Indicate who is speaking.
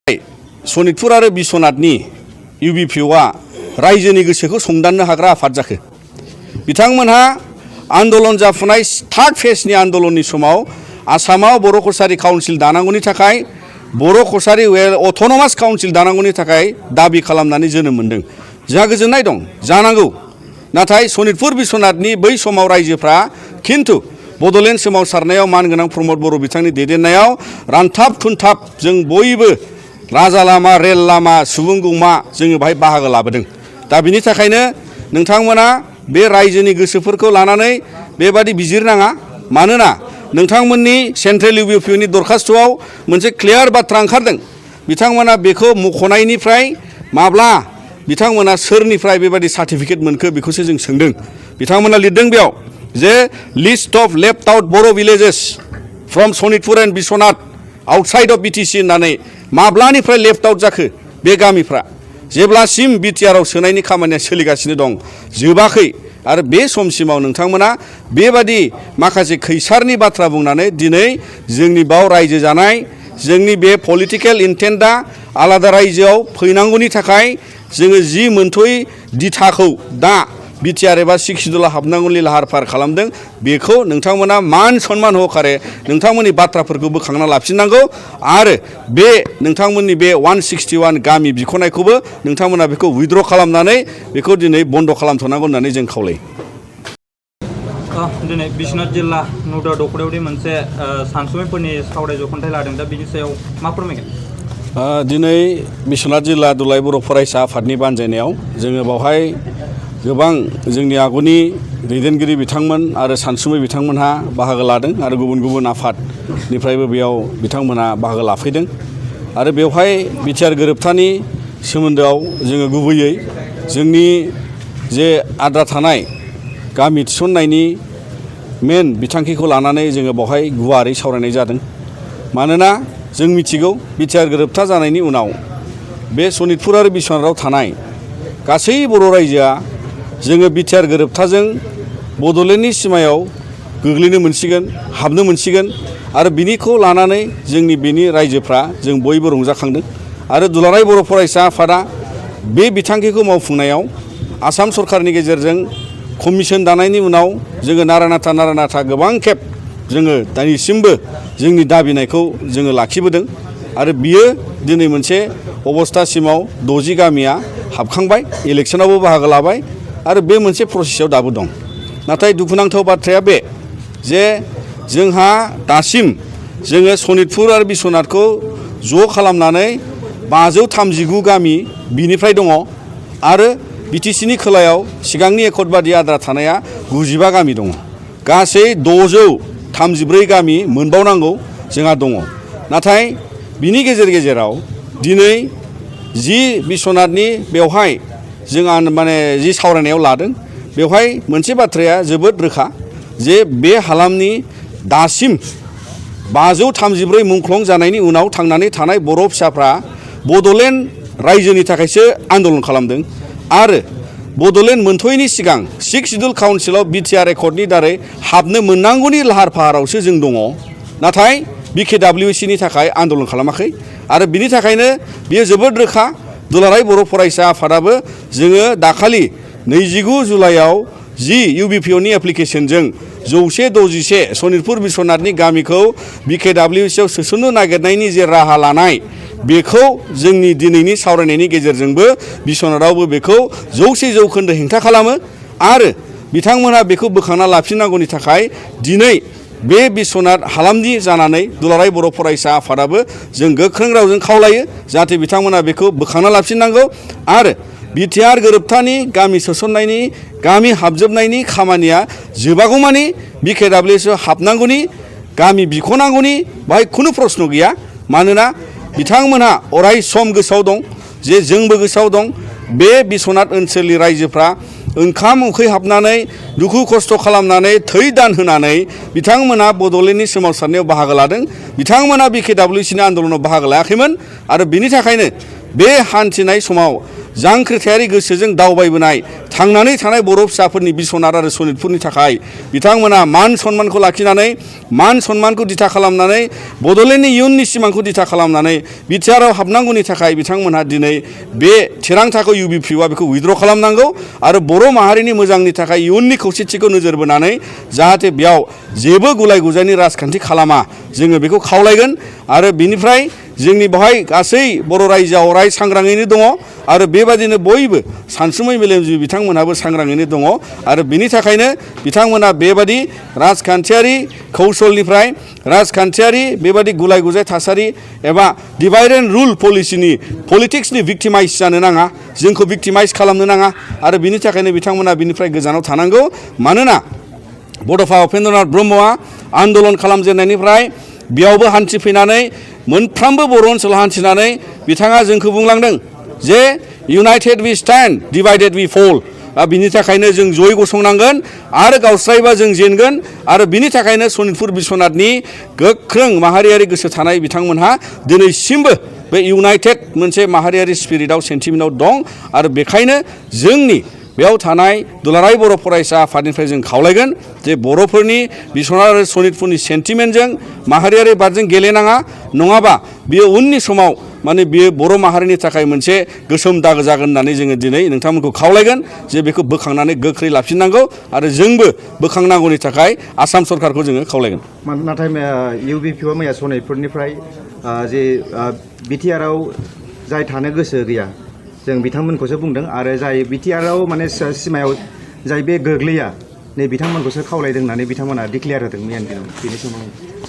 Speaker 1: सनितपुर आरो बिश्वनाथनि इउबिपिअआ रायजोनि गोसोखौ संदाननो हाग्रा आफाद जाखो। बिथांमोनहा आन्दलन जाफुनाय थार्ड फेजनि आन्दलननि समाव आसामाव बर' कसारी काउन्सिल दानांगौनि थाखाय बर' कसारी अट'नमास काउन्सिल दानांगौनि थाखाय दाबि खालामनानै जोनोम मोन्दों। जोंहा गोजोननाय दं जानांगौ। नाथाय सनितपुर बिश्वनाथनि बै समाव रायजोफ्रा खिन्थु बड'लेण्ड सोमावसारनायाव मानगोनां प्रमद बर' बिथांनि दैदेननायाव रानथाब खुनथाब जों बयबो राजा लामा रेल लामा सुबुंगौमा जोङो बाहाय बाहागो लाबोदों। दा बिनि थाखायनो नोंथांमोना बे रायजोनि गोसोफोरखौ लानानै बेबादि बिजिरनाङा। मानोना नोंथांमोननि सेन्ट्रेल इउबिपिअनि दरखास्तआव मोनसे क्लियार बाथ्रा ओंखारदों। बिथांमोना बेखौ मख'नायनिफ्राय माब्ला बिथांमोना सोरनिफ्राय बेबादि सार्टिफिकेट मोनखो बेखौसो जों सोंदों। बिथांमोना लिरदों बेयाव जे लिस्ट अफ लेफ्ट आउट बर' villages from Sonitpur and Biswanath outside of बिटिसि होननानै माब्लानिफ्राय लेफ्ट आउट जाखो बे गामिफ्रा जेब्लासिम बिटिआरआव सोनायनि खामानिया सोलिगासिनो दं जोबाखै। आरो बे समसिमाव नोंथांमोना बेबादि माखासे खैसारनि बाथ्रा बुंनानै दिनै जोंनि बाव रायजो जानाय जोंनि बे पलिटिकेल इन्टेन्टआ आलादा रायजोआव फैनांगौनि थाखाय जोङो जि मोनथ'यै दिथाखौ दा बिटिआर एबा सिक्स सिडुलाव हाबनांगौनि लाहार फाहार खालामदों बेखौ नोंथांमोना मान सन्मान होखारे नोंथांमोननि बाथ्राफोरखौ बोखांना लाफिननांगौ। आरो बे नोंथांमोननि बे 161 गामि बिख'नायखौबो नोंथांमोना बेखौ उइथड्र खालामनानै बेखौ दिनै बन्द खालामथ'नांगौ होननानै जों खावलायो।
Speaker 2: दिनै बिश्वनाथ जिल्ला नौदा दख'रायावदि मोनसे सानसुमैफोरनि सावराय जख'न्थाय लादों दा बिनि सायाव मा फोरमायगोन?
Speaker 1: दिनै बिश्वनाथ जिल्ला दुलाराय बर' फरायसा आफादनि बानजायनायाव जोङो बावहाय गोबां जोंनि आगुनि दैदेनगिरि बिथांमोन आरो सानसुमै बिथांमोनहा बाहागो लादों आरो गुबुन गुबुन आफादनिफ्रायबो बेयाव बिथांमोनहा बाहागो लाफैदों। आरो बेवहाय बिटिआर गोरोबथानि सोमोन्दोआव जोङो गुबैयै जोंनि जे आद्रा थानाय गामि थिसननायनि मेन बिथांखिखौ लानानै जोङो बावहाय गुवारै सावरायनाय जादों। मानोना जों मिथिगौ बिटिआर गोरोबथा जानायनि उनाव बे सनितपुर आरो बिश्वनाथआव थानाय गासै बर' रायजोआ जोङो बिटिआर गोरोबथाजों बड'लेण्डनि सिमायाव गोग्लैनो मोनसिगोन हाबनो मोनसिगोन। आरो बिनिखौ लानानै जोंनि बेनि रायजोफ्रा जों बयबो रंजाखांदों। आरो दुलाराय बर' फरायसा आफादा बे बिथांखिखौ मावफुंनायाव आसाम सरकारनि गेजेरजों कमिसन दानायनि उनाव जोङो नारा नाथा गोबां खेब जोङो दासिमबो जोंनि दाबिनायखौ जोङो लाखिबोदों। आरो बियो दिनै मोनसे अबस्थासिमाव 60 गामिया हाबखांबाय इलेक्सनावबो बाहागो लाबाय आरो बे मोनसे प्रसेसआव दाबो दं। नाथाय दुखुनांथाव बाथ्राया बे जे जोंहा दासिम जोङो सनितपुर आरो बिश्वनाथखौ ज' खालामनानै 539 गामि बिनिफ्राय दङ। आरो बिटिसिनि खोलायाव सिगांनि एकट बादि आद्रा थानाया 95 गामि दङ। गासै 634 गामि मोनबावनांगौ जोंहा दङ। नाथाय बिनि गेजेराव दिनै जि बिश्वनाथनि बेवहाय जोंहा जि सावरायनायाव लादों बेवहाय मोनसे बाथ्राया जोबोद रोखा जे बे हालामनि दासिम 534 मुंख्लं जानायनि उनाव थांनानै थानाय बर' फिसाफ्रा बड'लेण्ड रायजोनि थाखायसो आन्दलन खालामदों। आरो बड'लेण्ड मोनथ'यैनि सिगां सिक्स सिडुल काउन्सिलाव बिटिआर एकर्डनि दारै हाबनो मोननांगौनि लाहार फाहारावसो जों दङ। नाथाय बिकेडब्लिउसिनि थाखाय आन्दलन खालामाखै। आरो बिनि थाखायनो बियो जोबोद रोखा दुलाराय बर' फरायसा आफादाबो जोङो दाखालि 29 जुलाइआव जि इउबिपिअनि एप्लिकेसनजों 161 सनितपुर बिश्वनाथनि गामिखौ बिकेडब्लिउसिआव सोसननो नागिरनायनि जे राहा लानाय बेखौ जोंनि दिनैनि सावरायनायनि गेजेरजोंबो बिश्वनाथआवबो बेखौ 100% हेंथा खालामो। आरो बिथांमोनहा बेखौ बोखांना लाफिननांगौनि थाखाय दिनै बे बिश्वनाथ हालामनि जानानै दुलाराय बर' फरायसा आफादाबो जों गोख्रों रावजों खावलायो जाहाथे बिथांमोना बेखौ बोखांना लाफिननांगौ। आरो बिटिआर गोरोबथानि गामि सोसननायनि गामि हाबजोबनायनि खामानिया जोबागौमानि बिकेडब्लिउसिआव हाबनांगौनि गामि बिख'नांगौनि बाहाय खुनु प्रश्न गैया। मानोना बिथांमोनहा अराय सम गोसोआव दं जे जोंबो गोसोआव दं बे बिश्वनाथ ओनसोलनि रायजोफ्रा ओंखाम उखै हाबनानै दुखु खस्थ' खालामनानै थै दान होनानै बिथांमोना बड'लेण्डनि सोमावसारनायाव बाहागो लादों। बिथांमोना बिकेडब्लिउसिनि आन्दलनाव बाहागो लायाखैमोन। आरो बिनि थाखायनो बे हान्थिनाय समाव जांख्रिथायारि गोसोजों दावबायबोनाय थांनानै थानाय बर' फिसाफोरनि बिस्वनाथ आरो सनितपुरनि थाखाय बिथांमोना मान सन्मानखौ लाखिनानै मान सन्मानखौ दिथा खालामनानै बड'लेण्डनि इयुननि सिमांखौ दिथा खालामनानै बिटिआरआव हाबनांगौनि थाखाय बिथांमोनहा दिनै बे थिरांथाखौ UBPआ बेखौ उइथड्र खालामनांगौ आरो बर' माहारिनि मोजांनि थाखाय इयुननि खौसेथिखौ नोजोर बोनानै जाहाथे बेयाव जेबो गुलाय गुजायनि राजखान्थि खालामा जोङो बेखौ खावलायगोन आरो बिनिफ्राय जोंनि बेवहाय गासै बर' रायजोआव अराय सांग्राङैनो दङ आरो बेबादिनो बयबो सानसुमै मेलेमजिबि बिथांमोनहाबो सांग्राङैनो दङ आरो बिनि थाखायनो बिथांमोना बेबादि राजखान्थियारि कौशलनिफ्राय राजखान्थियारि बेबादि गुलाय गुजाय थासारि एबा डिभाइड एन्ड रुल पलिटिक्सनि भिक्टिमाइज जानो नाङा जोंखौ भिक्टिमाइज खालामनो नाङा आरो बिनि थाखायनो बिथांमोना बिनिफ्राय गोजानाव थानांगौ मानोना बड'फा उपेन्द्रनाथ ब्रह्मआ आन्दलन खालामजेननायनिफ्राय बेयावबो हान्थिफैनानै मोनफ्रोमबो बर' ओनसोलाव हान्थिनानै बिथाङा जोंखौ बुंलांदों जे united we stand divided we fall बिनि थाखायनो जों जयै गसंनांगोन आरो गावस्रायोबा जों जेनगोन आरो बिनि थाखायनो सनितपुर बिश्वनाथनि गोख्रों माहारियारि गोसो थानाय बिथांमोनहा दिनैसिमबो बे इउनाइटेड मोनसे माहारियारि स्पिरिटआव सेन्टिमेन्टआव दं आरो बेखायनो जोंनि बेयाव थानाय दुलाराय बर' फरायसा आफादनिफ्राय जों खावलायगोन जे बर'फोरनि बिश्वनाथ आरो सनितपुरनि सेन्टिमेन्टजों माहारियारि बादजों गेलेनाङा नङाबा बियो उननि समाव माने बियो बर' माहारिनि थाखाय मोनसे गोसोम दागो जागोन होननानै जोङो दिनै नोंथांमोनखौ खावलायगोन जे बेखौ बोखांनानै गोख्रै लाफिननांगौ आरो जोंबो बोखांनांगौनि थाखाय आसाम सरकारखौ जोङो खावलायगोन।
Speaker 3: नाथाय UBPआ मैया सनितपुरनिफ्राय जे बिटिआरआव जाय थानो गोसो गैया जों बिथांमोनखौसो बुंदों आरो जाय बिटिआरआव माने सिमायाव जाय बे गोग्लैया नै बिथांमोनखौसो खावलायदों होननानै बिथांमोना डिक्लेयार होदों मैयानि दिनाव बेनि सोमोन्दै